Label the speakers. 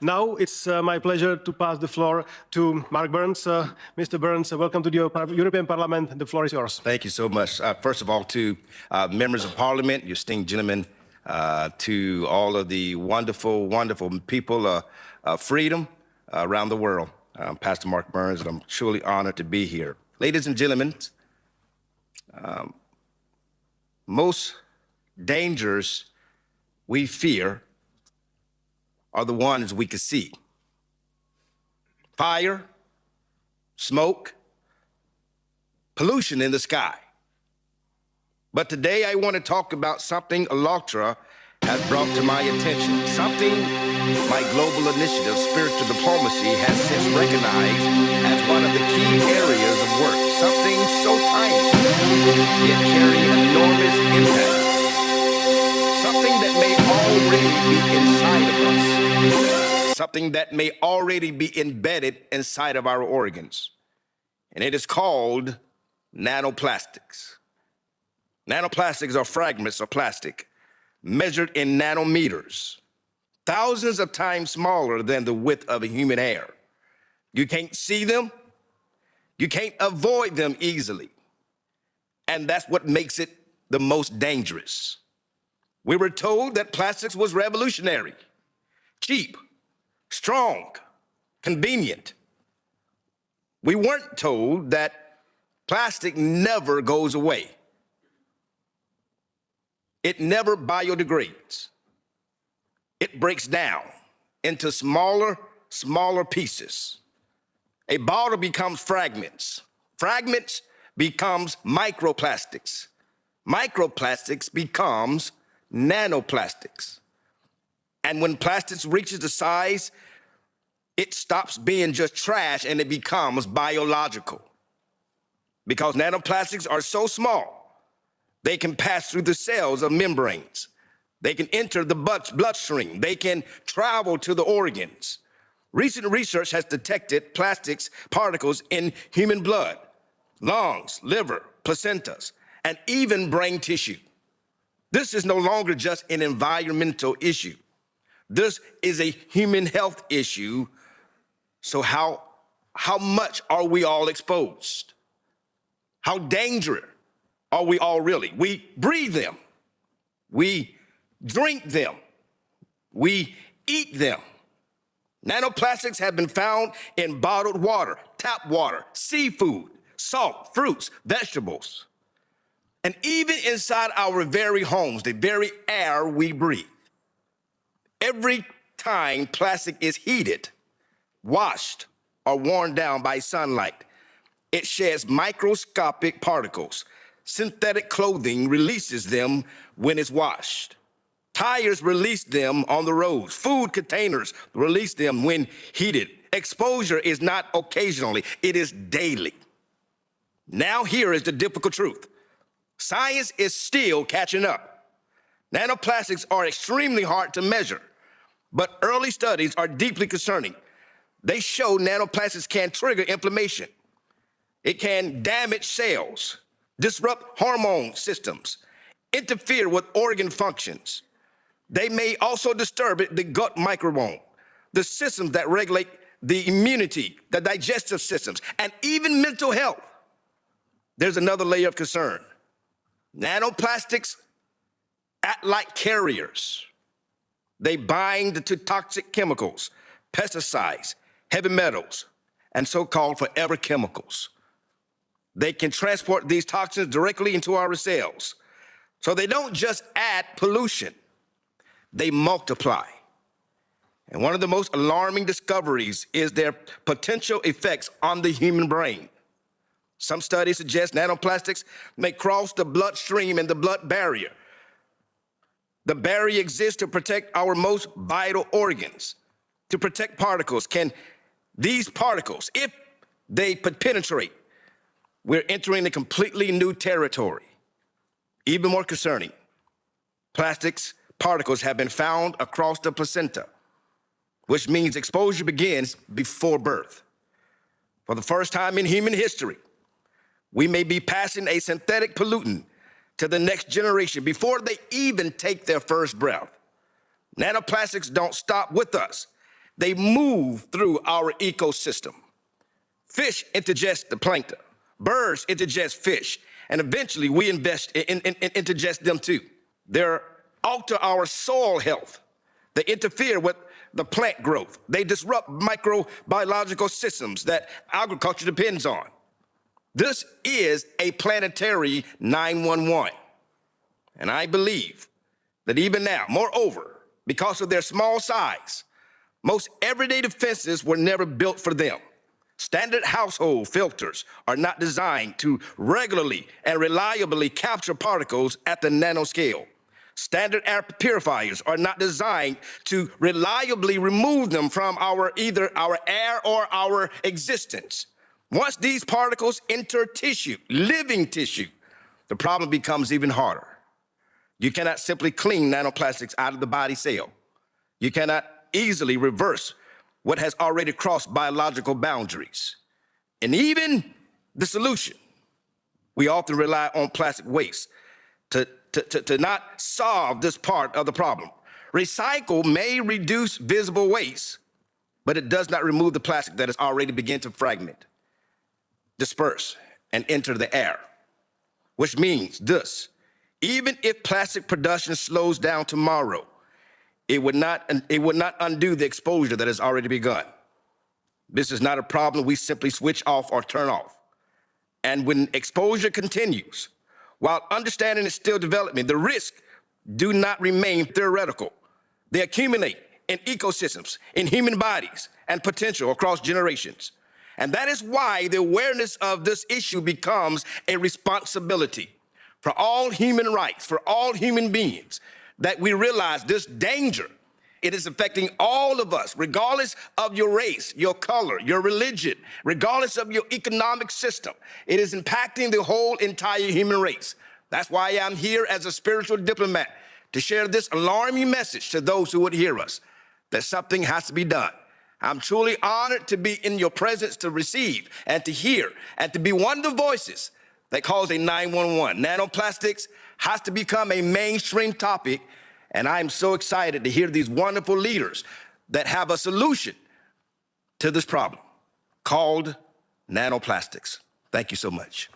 Speaker 1: Now it's my pleasure to pass the floor to Mark Burns. Mr. Burns, welcome to the European Parliament. The floor is yours.
Speaker 2: Thank you so much. First of all, to members of Parliament, your esteemed gentlemen, to all of the wonderful, wonderful people of freedom around the world. I'm Pastor Mark Burns, and I'm truly honored to be here. Ladies and gentlemen, most dangers we fear are the ones we can see. Fire, smoke, pollution in the sky. But today I want to talk about something ALLATRA has brought to my attention, something my global initiative, spiritual diplomacy, has since recognized as one of the key areas of work, something so tiny, yet carry enormous impact, something that may already be inside of us, something that may already be embedded inside of our organs, and it is called nanoplastics. Nanoplastics are fragments of plastic measured in nanometers, thousands of times smaller than the width of a human hair. You can't see them, you can't avoid them easily, and that's what makes it the most dangerous. We were told that plastics was revolutionary, cheap, strong, convenient. We weren't told that plastic never goes away. It never biodegrades. It breaks down into smaller pieces. A bottle becomes fragments. Fragments becomes microplastics. Microplastics becomes nanoplastics. And when plastics reaches the size, it stops being just trash and it becomes biological. Because nanoplastics are so small, they can pass through the cells of membranes. They can enter the bloodstream. They can travel to the organs. Recent research has detected plastics particles in human blood, lungs, liver, placentas, and even brain tissue. This is no longer just an environmental issue. This is a human health issue. So how much are we all exposed? How dangerous are we all really? We breathe them. We drink them. We eat them. Nanoplastics have been found in bottled water, tap water, seafood, salt, fruits, vegetables, and even inside our very homes, the very air we breathe. Every time plastic is heated, washed, or worn down by sunlight, it sheds microscopic particles. Synthetic clothing releases them when it's washed. Tires release them on the roads. Food containers release them when heated. Exposure is not occasionally, it is daily. Now here is the difficult truth. Science is still catching up. Nanoplastics are extremely hard to measure, but early studies are deeply concerning. They show nanoplastics can trigger inflammation. It can damage cells, disrupt hormone systems, interfere with organ functions. They may also disturb the gut microbiome, the systems that regulate the immunity, the digestive systems, and even mental health. There's another layer of concern. Nanoplastics act like carriers. They bind to toxic chemicals, pesticides, heavy metals, and so-called forever chemicals. They can transport these toxins directly into our cells. So they don't just add pollution, they multiply. And one of the most alarming discoveries is their potential effects on the human brain. Some studies suggest nanoplastics may cross the bloodstream and the blood barrier. The barrier exists to protect our most vital organs, to protect particles. Can these particles, if they penetrate, we're entering a completely new territory. Even more concerning, plastics particles have been found across the placenta, which means exposure begins before birth. For the first time in human history, we may be passing a synthetic pollutant to the next generation before they even take their first breath. Nanoplastics don't stop with us. They move through our ecosystem. Fish indigest the plankton. Birds indigest fish. And eventually we indigest them too. They alter our soil health. They interfere with the plant growth. They disrupt microbiological systems that agriculture depends on. This is a planetary 911. And I believe that even now, moreover, because of their small size, most everyday defenses were never built for them. Standard household filters are not designed to regularly and reliably capture particles at the nanoscale. Standard air purifiers are not designed to reliably remove them from either our air or our existence. Once these particles enter tissue, living tissue, the problem becomes even harder. You cannot simply clean nanoplastics out of the body cell. You cannot easily reverse what has already crossed biological boundaries. And even the solution, we often rely on plastic waste to not solve this part of the problem. Recycle may reduce visible waste, but it does not remove the plastic that has already begun to fragment, disperse, and enter the air. Which means this: even if plastic production slows down tomorrow, it would not undo the exposure that has already begun. This is not a problem we simply switch off or turn off. And when exposure continues, while understanding is still developing, the risks do not remain theoretical. They accumulate in ecosystems, in human bodies, and potential across generations. And that is why the awareness of this issue becomes a responsibility for all human rights, for all human beings, that we realize this danger. It is affecting all of us, regardless of your race, your color, your religion, regardless of your economic system. It is impacting the whole entire human race. That's why I'm here as a spiritual diplomat, to share this alarming message to those who would hear us, that something has to be done. I'm truly honored to be in your presence, to receive and to hear and to be one of the voices that calls a 911. Nanoplastics has to become a mainstream topic, and I'm so excited to hear these wonderful leaders that have a solution to this problem called nanoplastics. Thank you so much.